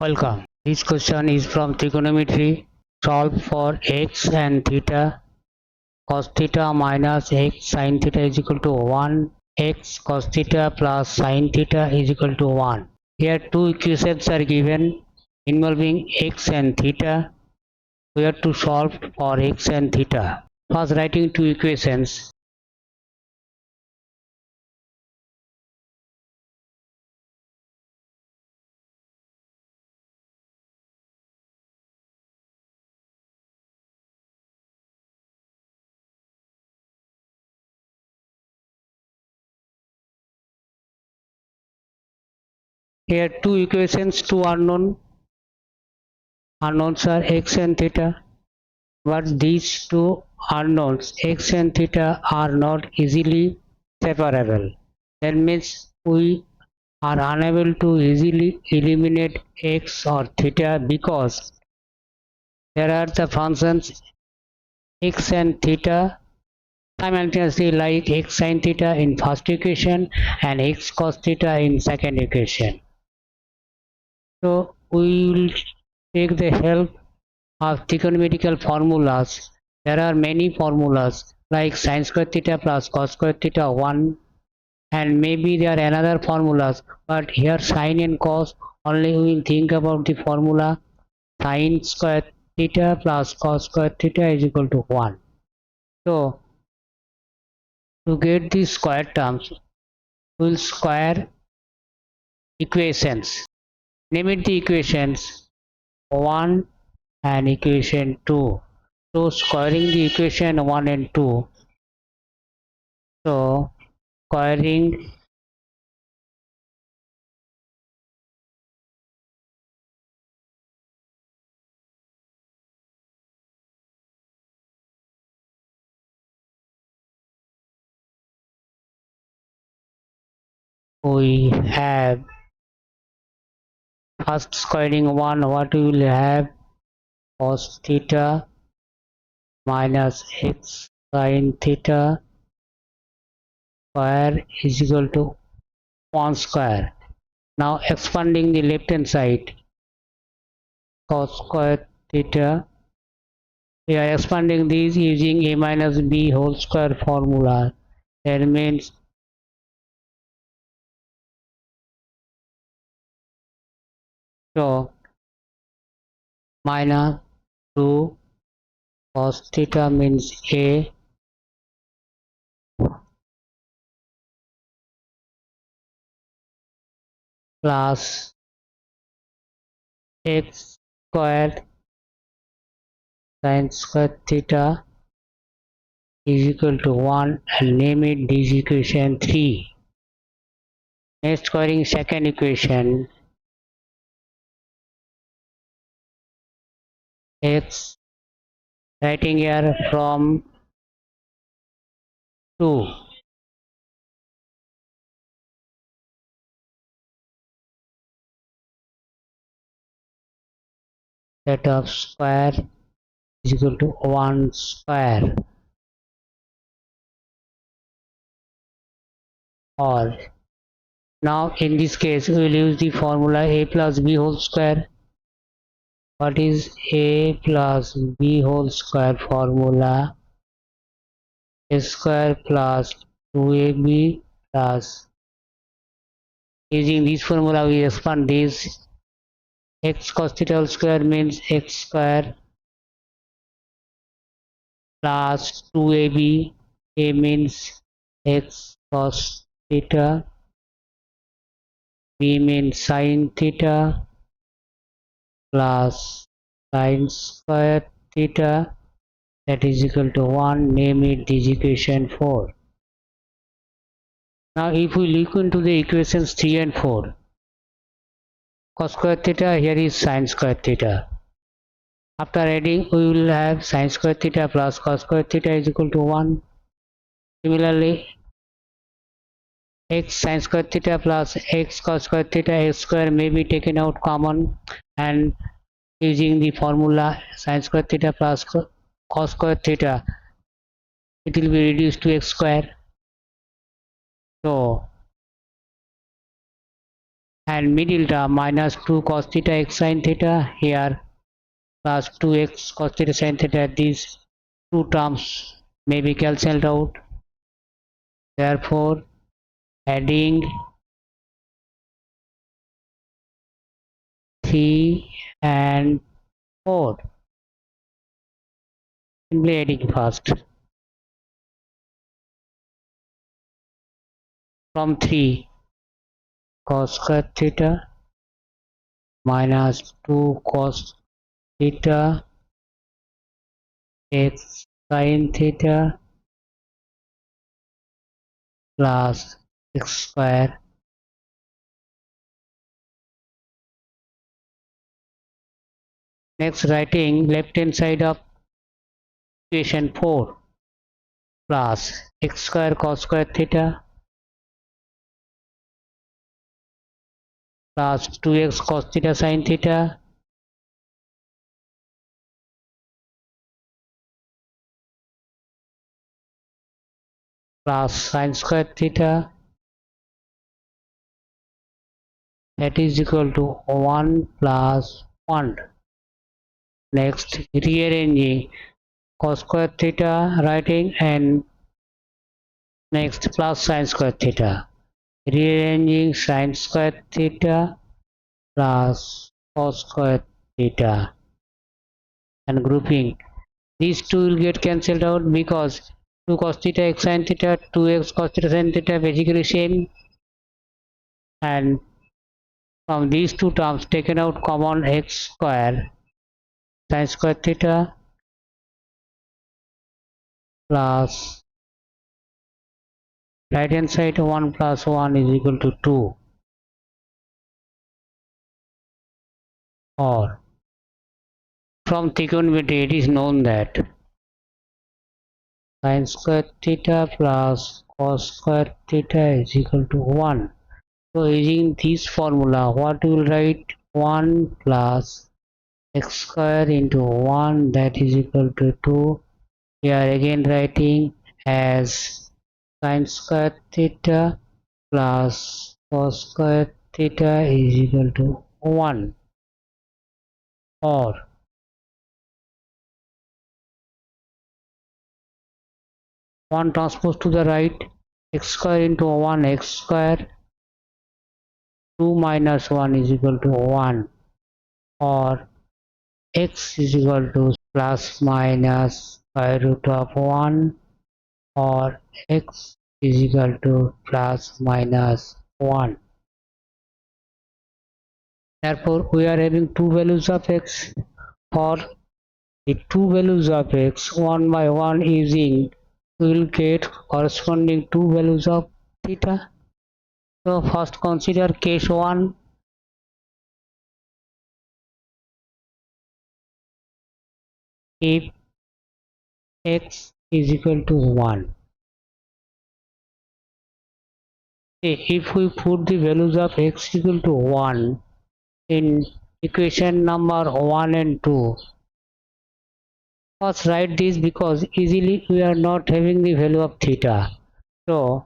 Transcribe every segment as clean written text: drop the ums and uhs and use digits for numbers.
Welcome. This question is from trigonometry. Solve for x and theta. Cos theta minus x sin theta is equal to 1. X cos theta plus sin theta is equal to 1. Here two equations are given involving x and theta. We have to solve for x and theta. First, writing two equations. Here two equations, two unknowns are x and theta. But these two unknowns x and theta are not easily separable. That means we are unable to easily eliminate x or theta because there are the functions x and theta simultaneously, like x sin theta in first equation and x cos theta in second equation. So we will take the help of trigonometrical formulas. There are many formulas like sin square theta plus cos square theta 1, and maybe there are another formulas, but here sin and cos only we will think about the formula sin square theta plus cos square theta is equal to 1. So to get these square terms, we will square equations. Name it the equations 1 and equation 2. So squaring the equation 1 and 2. So squaring we have first squaring 1, what we will have cos theta minus x sin theta square is equal to 1 square. Now expanding the left hand side, cos square theta, we are expanding these using a minus b whole square formula. That means so minus 2 cos theta means a plus x squared sin square theta is equal to 1, and name it this equation 3. Next, squaring second equation, x writing here from 2 set of square is equal to 1 square, or now in this case we will use the formula a plus b whole square. What is a plus b whole square formula? A square plus 2ab plus, using this formula we expand this, x cos theta whole square means x square plus 2ab, a means x cos theta, b means sin theta plus sin square theta, that is equal to 1. Name it this equation 4. Now if we look into the equations 3 and 4, cos square theta, here is sin square theta. After adding, we will have sin square theta plus cos square theta is equal to 1. Similarly, x sin square theta plus x cos square theta x square may be taken out common, and using the formula sin square theta plus cos square theta, it will be reduced to x square. So and middle term minus 2 cos theta x sin theta here plus 2x cos theta sin theta. These two terms may be cancelled out. Therefore, adding 3 and 4, simply adding first from 3 cos square theta minus 2 cos theta x sin theta plus x square. Next, writing left hand side of equation 4 plus x square cos square theta plus 2x cos theta sin theta plus sin square theta, that is equal to 1 plus 1. Next, rearranging cos square theta writing and next plus sin square theta. Rearranging sin square theta plus cos square theta and grouping. These two will get cancelled out because 2 cos theta x sin theta, 2x cos theta sin theta basically same, and from these two terms taken out common x square sin square theta plus right hand side 1 plus 1 is equal to 2, or from trigonometry it is known that sin square theta plus cos square theta is equal to 1. So using this formula, what we will write? 1 plus x square into 1, that is equal to 2. We are again writing as sin square theta plus cos square theta is equal to 1, or one transpose to the right, x square into 1 x square, 2 minus 1 is equal to 1, or x is equal to plus minus square root of 1, or x is equal to plus minus 1. Therefore, we are having two values of x. For the two values of x, one by one using, we will get corresponding two values of theta. So first consider case 1. If x is equal to 1, if we put the values of x equal to 1 in equation number 1 and 2, first write this because easily we are not having the value of theta. So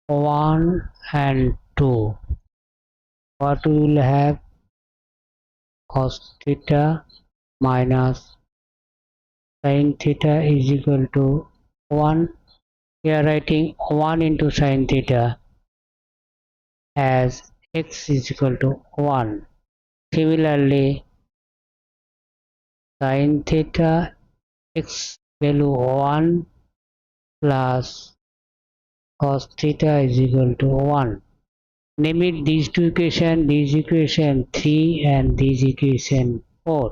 1 and 2, what we will have? Cos theta minus sin theta is equal to 1. We are writing 1 into sin theta as x is equal to 1. Similarly, sin theta x value 1 plus cos theta is equal to 1. Name it these two equations, this equation 3 and this equation 4.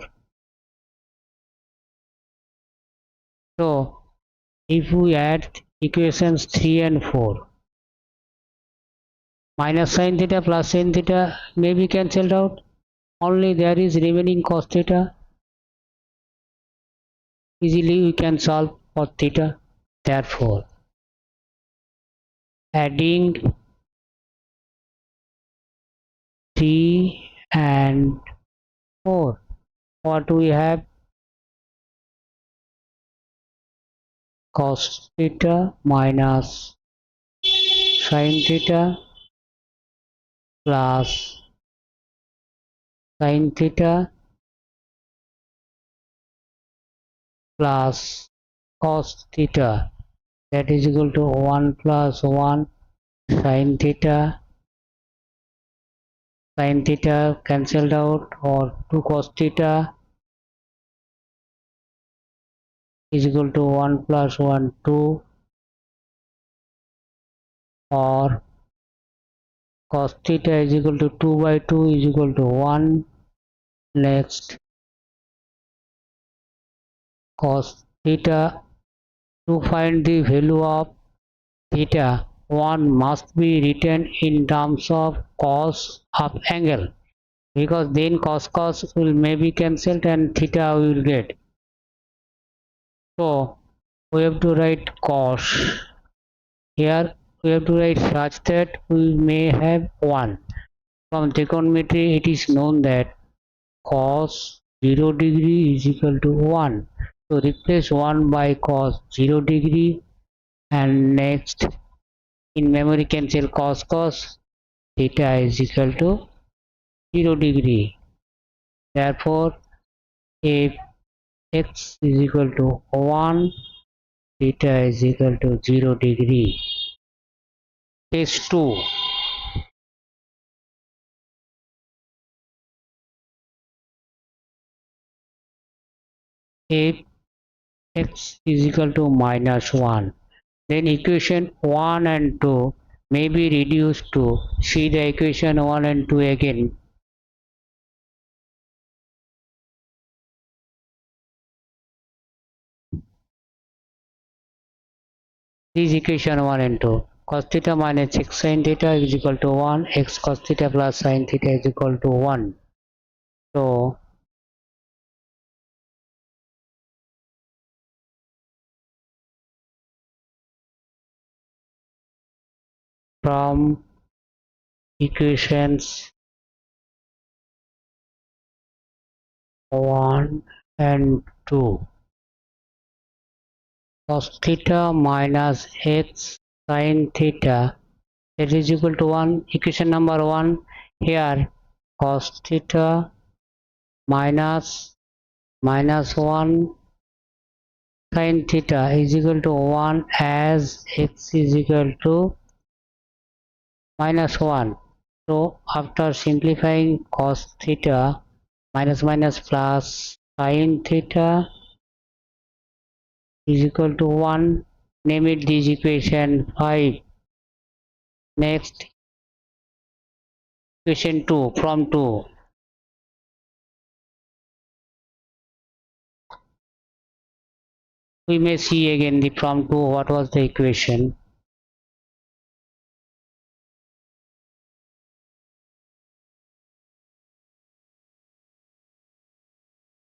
So if we add equations 3 and 4, minus sin theta plus sin theta may be cancelled out. Only there is remaining cos theta. Easily we can solve for theta. Therefore, adding 3 and 4. What we have? Cos theta minus sin theta plus sin theta plus cos theta, that is equal to 1 plus 1 sin theta cancelled out, or 2 cos theta is equal to 1 plus 1 2, or cos theta is equal to 2 by 2 is equal to 1. Next, cos theta, to find the value of theta, one must be written in terms of cos of angle, because then cos will maybe cancelled and theta we will get. So we have to write cos. Here we have to write such that we may have 1. From trigonometry it is known that cos 0 degree is equal to 1. So replace 1 by cos 0 degree, and next in memory cancel cos, theta is equal to 0 degree. Therefore if x is equal to 1, theta is equal to 0 degree. Case 2. If x is equal to minus 1, then equation 1 and 2 may be reduced to, see the equation 1 and 2 again. This equation 1 and 2. Cos theta minus x sin theta is equal to 1. X cos theta plus sin theta is equal to 1. So from equations 1 and 2, cos theta minus x sin theta, that is equal to 1. Equation number 1, here cos theta minus 1 sin theta is equal to 1, as x is equal to minus 1. So after simplifying, cos theta minus plus sin theta is equal to 1. Name it this equation 5. Next, equation 2, from 2. We may see again the from 2 what was the equation.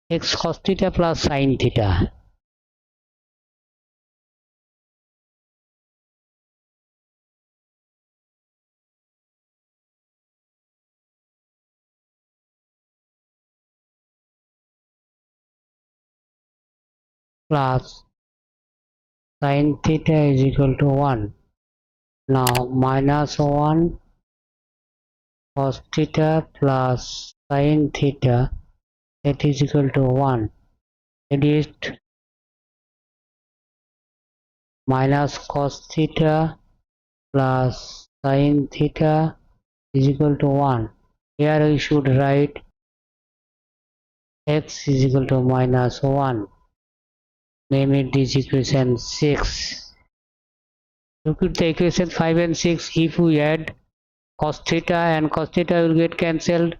X cos theta plus sin theta plus sin theta is equal to 1. Now minus 1 cos theta plus sin theta, that is equal to 1. Reduced, minus cos theta plus sin theta is equal to 1. Here we should write x is equal to minus 1. Name it this equation 6. Look at the equation 5 and 6. If we add cos theta and cos theta will get cancelled,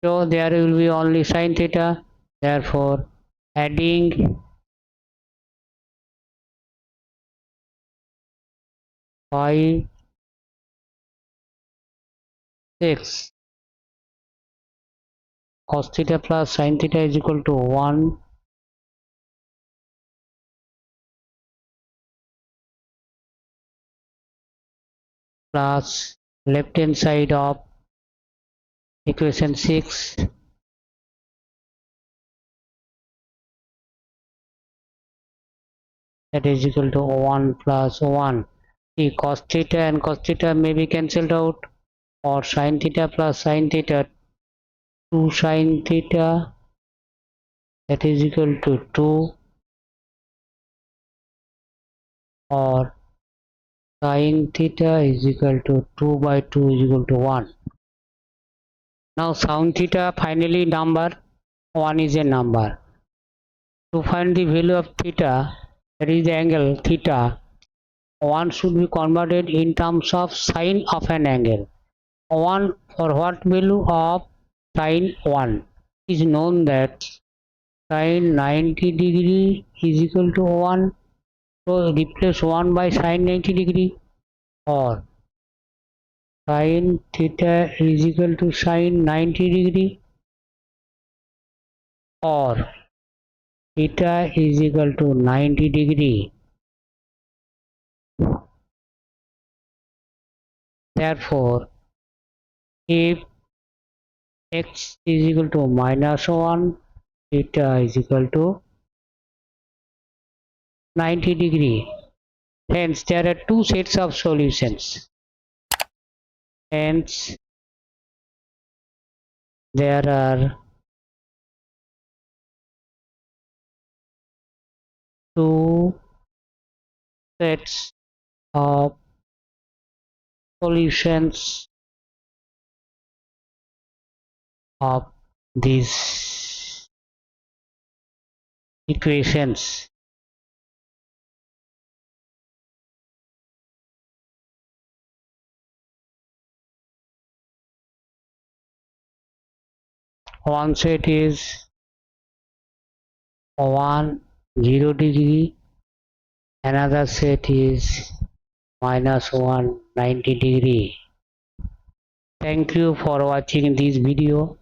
so there will be only sin theta. Therefore adding 5 6, cos theta plus sin theta is equal to 1 plus left hand side of equation 6, that is equal to 1 plus 1. See, cos theta and cos theta may be cancelled out, or sin theta plus sin theta, 2 sin theta, that is equal to 2, or sin theta is equal to 2 by 2 is equal to 1. Now sin theta, finally number 1 is a number. To find the value of theta, that is the angle theta, 1 should be converted in terms of sine of an angle. 1 for what value of sine 1? It is known that sine 90 degree is equal to 1. So replace 1 by sine 90 degree, or sine theta is equal to sine 90 degree, or theta is equal to 90 degree. Therefore, if x is equal to minus 1, theta is equal to 90 degree. Hence, there are two sets of solutions. Hence, there are two sets of solutions of these equations. One set is 0 degree, another set is minus 90 degree. Thank you for watching this video.